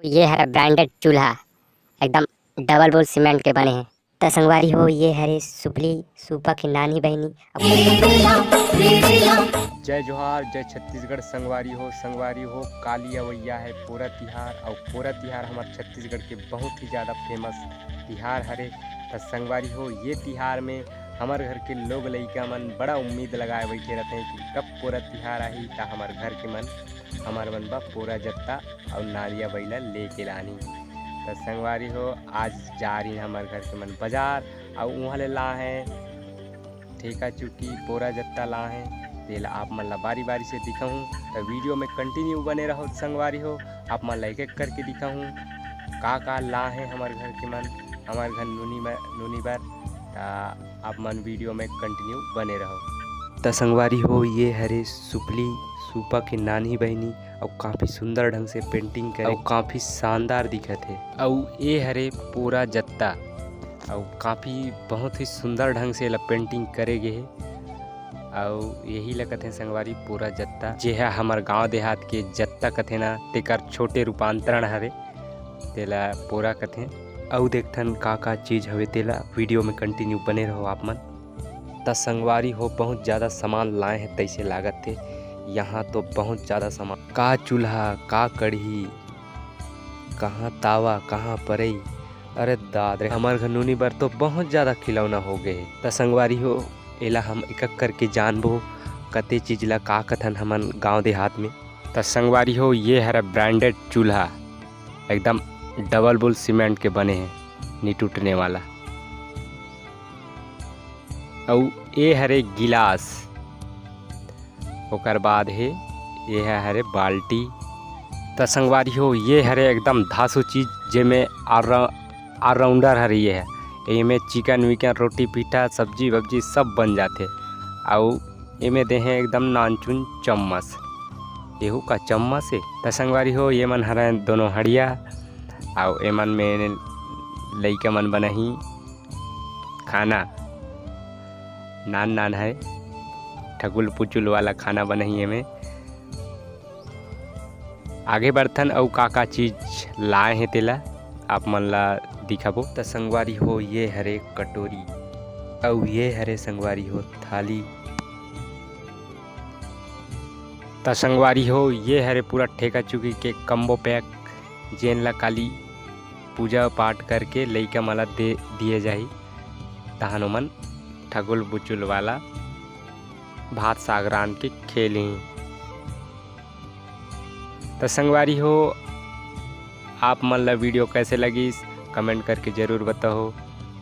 ये है ब्रांडेड चूल्हा, एकदम डबल बोल सीमेंट के बने हैं। त संगवारी हो, ये हरे सुपली सूपा की नानी बहनी। जय जोहार, जय छत्तीसगढ़। संगवारी हो काली अवैया है पोरा तिहार। और पोरा तिहार हमारे छत्तीसगढ़ के बहुत ही ज़्यादा फेमस तिहार हरे। तो संगवारी हो, ये तिहार में हमारे घर के लोग लइका मन बड़ा उम्मीद लगाए बैठे रहते हैं कि कब पोरा तिहार आई ता हमारे घर के मन हमारे मन बा पोरा जत्ता और नारिया बैला लेके लानी। तो संगवारी हो, आज जा रही हमारे घर के मन बाजार और वहाँ ले ला हैं ठेका चुकी पोरा जत्ता ला हैं। तेला आप मन ला बारी बारी से दिखाऊँ तो वीडियो में कंटिन्यू बने रहो। संगवारी हो, आप मन ला एक एक करके दिखाऊँ का ला हैं हमारे घर के मन हमारे घर नूनी बार। आप मन वीडियो में कंटिन्यू बने रहो। तो संगवारी हो, ये हरे सुपली सूपा की नानी बहनी और काफ़ी सुंदर ढंग से पेंटिंग करे और काफ़ी शानदार दिखत है। और ये हरे पूरा जत्ता और काफ़ी बहुत ही सुंदर ढंग से पेंटिंग करे गे है। और यही लगत है संगवारी पूरा जत्ता जे है हमार गांव देहात के जत्ता कथे ना, तेकर छोटे रूपांतरण हरे तेला पूरा कथे। और देखथन का चीज़ हवे तेला वीडियो में कंटिन्यू बने रहो आप मन। त संगवारी हो, बहुत ज़्यादा सामान लाए हैं तैसे लागत थे यहाँ तो बहुत ज़्यादा सामान। का चूल्हा, का कढ़ी, कहाँ तावा, कहाँ परई, अरे दादरे हमारे घर नूनी बर तो बहुत ज़्यादा खिलौना हो गए। त संगवारी हो, एला हम एक एक करके जानबो कते चीज़ ला का कथन हमन गांव देहात में। त संगवारी हो, ये हरा ब्रांडेड चूल्हा एकदम डबल बोल सीमेंट के बने हैं, नहीं टूटने वाला। और ये हरे गिलास, ओकर बाद है ये है हरे बाल्टी। तो संगवारी हो, ये हरे एकदम धासु चीज़ जेमें ऑलराउंडर हरे ये है। इमें चिकन विकन रोटी पीठा सब्जी वब्जी सब बन जाते। और इमें दे हैं एकदम नानचुन चम्मच, एहू का चम्मच है। तो संगवारी हो, ये मन हरा दोनों हड़िया और एमन में लइका मन बनही खाना नान है ठगुल पुचुल वाला खाना बनही में। आगे बढ़थन और का चीज़ लाए हैं तेला आप मन ला दिखाबो। तो संगवारी हो, ये हरे कटोरी और ये हरे संगवारी हो थाली। तो संगवारी हो, ये हरे पूरा ठेका चुकी के कम्बो पैक जेन ला काली पूजा पाठ करके लइका मला दे दिए जाही तहन मन ठगुल बुचुल वाला भात सागरान के खेली। तो संगवारी हो, आप मन ला वीडियो कैसे लगी कमेंट करके ज़रूर बताओ।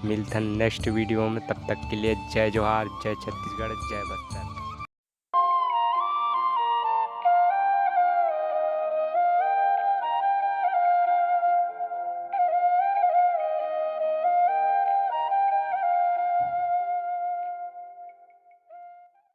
मिलथन नेक्स्ट वीडियो में, तब तक के लिए जय जोहार, जय छत्तीसगढ़, जय बस्तर।